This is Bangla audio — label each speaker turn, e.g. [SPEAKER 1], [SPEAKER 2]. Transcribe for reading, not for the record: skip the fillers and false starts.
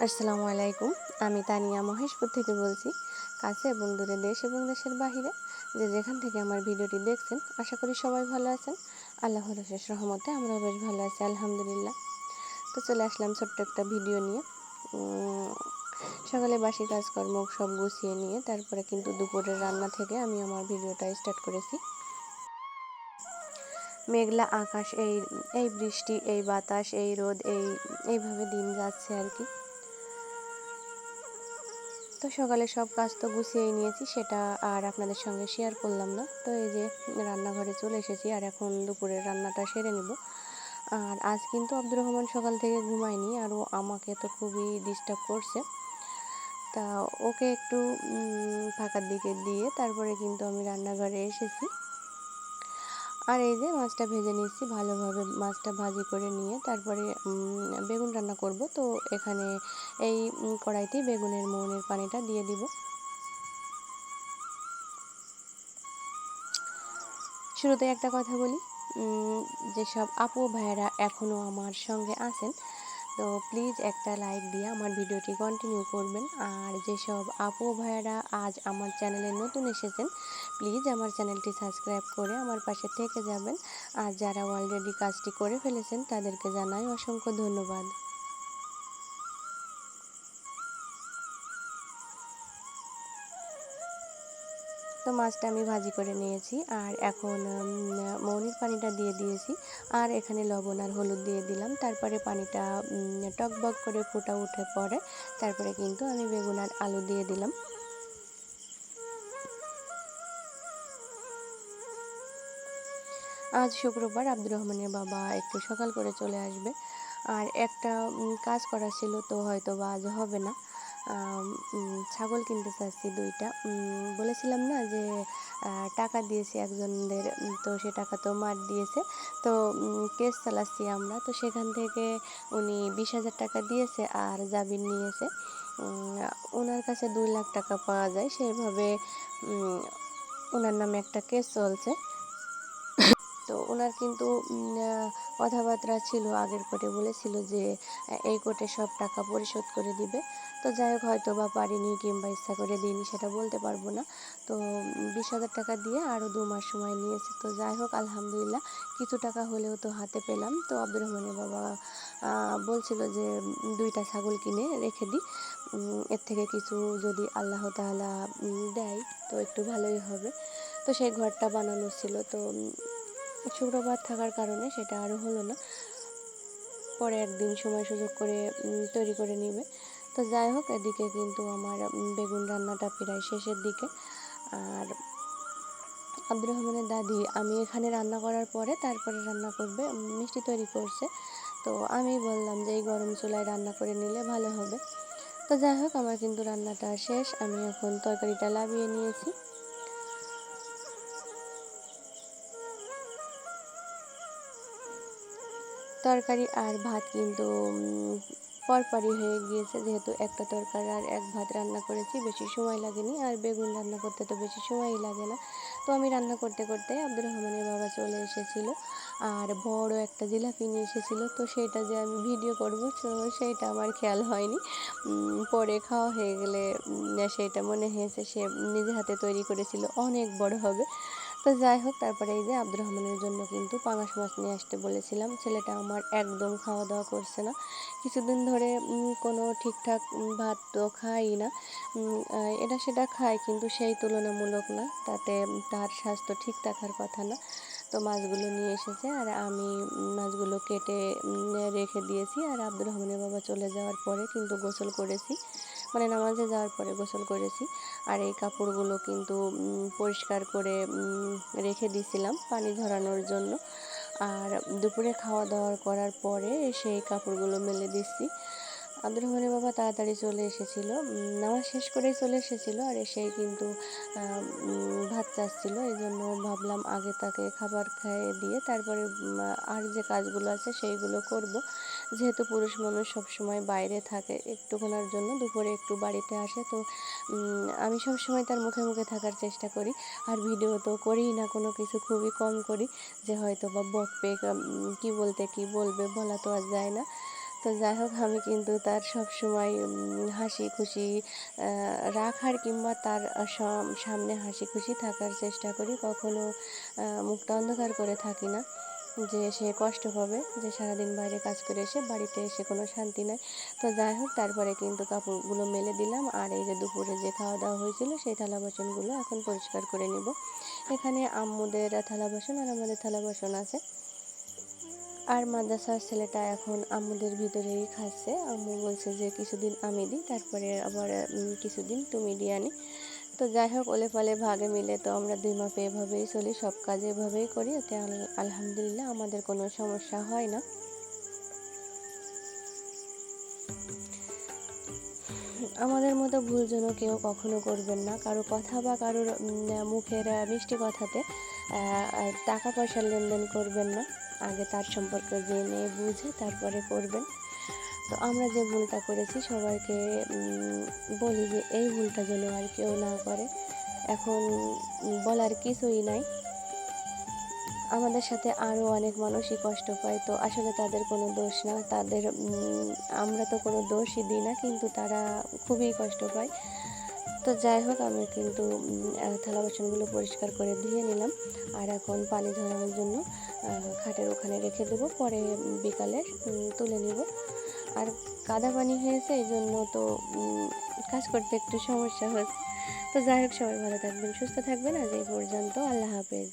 [SPEAKER 1] আসসালামু আলাইকুম। আমি তানিয়া মহেশপুর থেকে বলছি। কাছে এবং দূরে, দেশ এবং দেশের বাহিরে যে যেখান থেকে আমার ভিডিওটি দেখছেন, আশা করি সবাই ভালো আছেন। আল্লাহর অশেষ রহমতে আমরাও বেশ ভালো আছি, আলহামদুলিল্লাহ। তো চলে আসলাম ছোট্ট একটা ভিডিও নিয়ে। সকালে বাসি কাজকর্ম সব গুছিয়ে নিয়ে তারপরে কিন্তু দুপুরের রান্না থেকে আমি আমার ভিডিওটা স্টার্ট করেছি। মেঘলা আকাশ, এই এই বৃষ্টি, এই বাতাস, এই রোদ, এইভাবে দিন যাচ্ছে আর কি। তো সকালে সব কাজ তো গুছিয়েই নিয়েছি, সেটা আর আপনাদের সঙ্গে শেয়ার করলাম না। তো এই যে রান্নাঘরে চলে এসেছি আর এখন দুপুরের রান্নাটা সেরে নেব। আর আজ কিন্তু আব্দুর রহমান সকাল থেকে ঘুমায়নি, আর ও আমাকে তো খুবই ডিস্টার্ব করছে। তা ওকে একটু ফাঁকার দিকে দিয়ে তারপরে কিন্তু আমি রান্নাঘরে এসেছি। আর এই যে মাছটা ভেজে নিচ্ছি, ভালোভাবে মাছটা ভাজি করে নিয়ে তারপরে বেগুন রান্না করব। তো এখানে এই কড়াইতেই বেগুনের মোহনের পানিটা দিয়ে দিব। শুরুতে একটা কথা বলি, যেসব আপু ভাইয়েরা এখনও আমার সঙ্গে আছেন, তো প্লিজ একটা লাইক দিয়ে আমার ভিডিওটি কন্টিনিউ করবেন। আর যেসব আপু ভাইয়েরা আজ আমার চ্যানেলে নতুন এসেছেন, প্লিজ আমার চ্যানেলটি সাবস্ক্রাইব করে আমার পাশে থেকে যাবেন। আর যারা অলরেডি কাজটি করে ফেলেছেন তাদেরকে জানাই অসংখ্য ধন্যবাদ। তো মাছটা আমি ভাজি করে নিয়েছি আর এখন মৌনির পানিটা দিয়ে দিয়েছি। আর এখানে লবণ আর হলুদ দিয়ে দিলাম। তারপরে পানিটা টকবক করে ফুটা উঠে পড়ে তারপরে কিন্তু আমি বেগুন আর আলু দিয়ে দিলাম। আজ শুক্রবার, আব্দুর রহমানের বাবা একটু সকাল করে চলে আসবে। আর একটা কাজ করা ছিল, তো হয়তো বা আজ হবে না। ছাগল কিনতে চাচ্ছি 2টা। বলেছিলাম না যে টাকা দিয়েছি একজনদের, তো সে টাকা তো মার দিয়েছে। তো কেস চালাচ্ছি আমরা, তো সেখান থেকে উনি 20,000 টাকা দিয়েছে আর জামিন নিয়েছে। ওনার কাছে 2 লাখ টাকা পাওয়া যায়, সেভাবে ওনার নামে একটা কেস চলছে। তো ওনার কিন্তু কথাবার্তা ছিল, আগের কোর্টে বলেছিল যে এই কোর্টে সব টাকা পরিশোধ করে দিবে। তো যাই হোক, হয়তো বা পারিনি কিংবা ইচ্ছা করে দিইনি সেটা বলতে পারবো না। তো 20,000 টাকা দিয়ে আরও 2 মাস সময় নিয়েছে। তো যাই হোক, আলহামদুলিল্লাহ কিছু টাকা হলেও তো হাতে পেলাম। তো আব্দুর রহমানের বাবা বলছিল যে 2টা ছাগল কিনে রেখে দিই, এর থেকে কিছু যদি আল্লাহ তাআলা দেয় তো একটু ভালোই হবে। তো সেই ঘরটা বানানো ছিল, তো শুক্রবার থাকার কারণে সেটা আরও হলো না, পরে একদিন সময় সুযোগ করে তৈরি করে নিবে। তো যাই হোক, এদিকে কিন্তু আমার বেগুন রান্নাটা প্রায় শেষের দিকে। আর আব্দুর রহমানের দাদি আমি এখানে রান্না করার পরে তারপরে রান্না করবে, মিষ্টি তৈরি করছে। তো আমি বললাম যে এই গরম চুলায় রান্না করে নিলে ভালো হবে। তো যাই হোক, আমার কিন্তু রান্নাটা শেষ, আমি এখন তরকারিটা নামিয়ে নিয়েছি। তরকারি আর ভাত কিন্তু পরপরই হয়ে গিয়েছে, যেহেতু একটা তরকারি আর এক ভাত রান্না করেছি, বেশি সময় লাগেনি। আর বেগুন রান্না করতে তো বেশি সময়ই লাগে না। তো আমি রান্না করতে করতে আব্দুর রহমানের বাবা চলে এসেছিলো আর বড় একটা জিলাপি নিয়ে এসেছিলো। তো সেইটা যে আমি ভিডিও করব, তো সেইটা আমার খেয়াল হয়নি। পরে খাওয়া হয়ে গেলে সেইটা মনে হয়েছে সে নিজে হাতে তৈরি করেছিল, অনেক বড় হবে। তো যাই হোক, তারপরে এই যে আব্দুর রহমানের জন্য কিন্তু পাঙাশ মাছ নিয়ে আসতে বলেছিলাম। ছেলেটা আমার একদম খাওয়া দাওয়া করছে না, কিছুদিন ধরে কোনো ঠিকঠাক ভাত তো খাই না। এটা সেটা খায় কিন্তু সেই তুলনামূলক না, তাতে তার স্বাস্থ্য ঠিক থাকার কথা না। তো মাছগুলো নিয়ে এসেছে আর আমি মাছগুলো কেটে রেখে দিয়েছি। আর আব্দুর রহমানের বাবা চলে যাওয়ার পরে কিন্তু গোসল করেছি, মানে নামাজে যাওয়ার পরে গোসল করেছি। আর এই কাপড়গুলো কিন্তু পরিষ্কার করে রেখে দিয়েছিলাম পানি ঝরানোর জন্য। আর দুপুরে খাওয়া দাওয়া করার পরে সেই কাপড়গুলো মেলে দিচ্ছি। আব্দুর রহমানের বাবা তাড়াতাড়ি চলে এসেছিলো, নামাজ শেষ করেই চলে এসেছিলো। আর এসেই কিন্তু ভাত চাচ্ছিল, এই জন্য ভাবলাম আগে তাকে খাবার খাইয়ে দিয়ে তারপরে আর যে কাজগুলো আছে সেইগুলো করব। যেহেতু পুরুষ মানুষ সবসময় বাইরে থাকে, একটুক্ষণের জন্য দুপুরে একটু বাড়িতে আসে, তো আমি সবসময় তার মুখে মুখে থাকার চেষ্টা করি। আর ভিডিও তো করিই না, কোনো কিছু খুবই কম করি, যে হয়তো বা বকবে, কী বলতে কী বলবে বলা তো আর যায় না। তো যাই হোক আমি কিন্তু তার সবসময় হাসি খুশি রাখার কিংবা তার সামনে হাসি খুশি থাকার চেষ্টা করি। কখনো মুখটা অন্ধকার করে থাকি না যে সে কষ্ট পাবে, যে সারাদিন বাইরে কাজ করে এসে বাড়িতে এসে কোনো শান্তি নাই। তো যাই হোক তারপরে কিন্তু কাপড়গুলো মেলে দিলাম, আর এই যে দুপুরে যে খাওয়া দাওয়া হয়েছিল সেই থালা বাসনগুলো এখন পরিষ্কার করে নিব। এখানে আম্মুদের থালা বাসন আর আমাদের থালা বাসন আছে। আর মাদ্রাসার ছেলেটা এখন আম্মুদের ভিতরেই খাচ্ছে। আম্মু বলছে যে কিছুদিন আমি দিই, তারপরে আবার কিছুদিন তুমি দিয়ে আনি। তো যাই হোক ওলে পালে ভাগে মিলে তো আমরা 2 মাপে এভাবেই চলি, সব কাজ এভাবেই করি। এতে আলহামদুলিল্লাহ আমাদের কোনো সমস্যা হয় না। আমাদের মতো ভুল যেন কেউ কখনো করবেন না। কারো কথা বা কারোর মুখের মিষ্টি কথাতে টাকা পয়সার লেনদেন করবেন না। আগে তার সম্পর্কে জেনে বুঝে তারপরে করবেন। তো আমরা যে ভুলটা করেছি সবাইকে বলি যে এই ভুলটা যেন আর কেউ না করে। এখন বলার কিছুই নাই। আমাদের সাথে আরও অনেক মানুষই কষ্ট পায়, তো আসলে তাদের কোনো দোষ না। তাদের আমরা তো কোনো দোষই দিই না, কিন্তু তারা খুবই কষ্ট পায়। তো যাই হোক আমি কিন্তু থালা বাসনগুলো পরিষ্কার করে ধুয়ে নিলাম, আর এখন পানি ঝরানোর জন্য খাটের ওখানে রেখে দেবো, পরে বিকালে তুলে নিব। আর কাদা পানি হয়েছে এই জন্য তো কাজ করতে একটু সমস্যা হচ্ছে। তো যাই হোক সবাই ভালো থাকবেন, সুস্থ থাকবেন। আজ এই পর্যন্ত, আল্লাহ হাফেজ।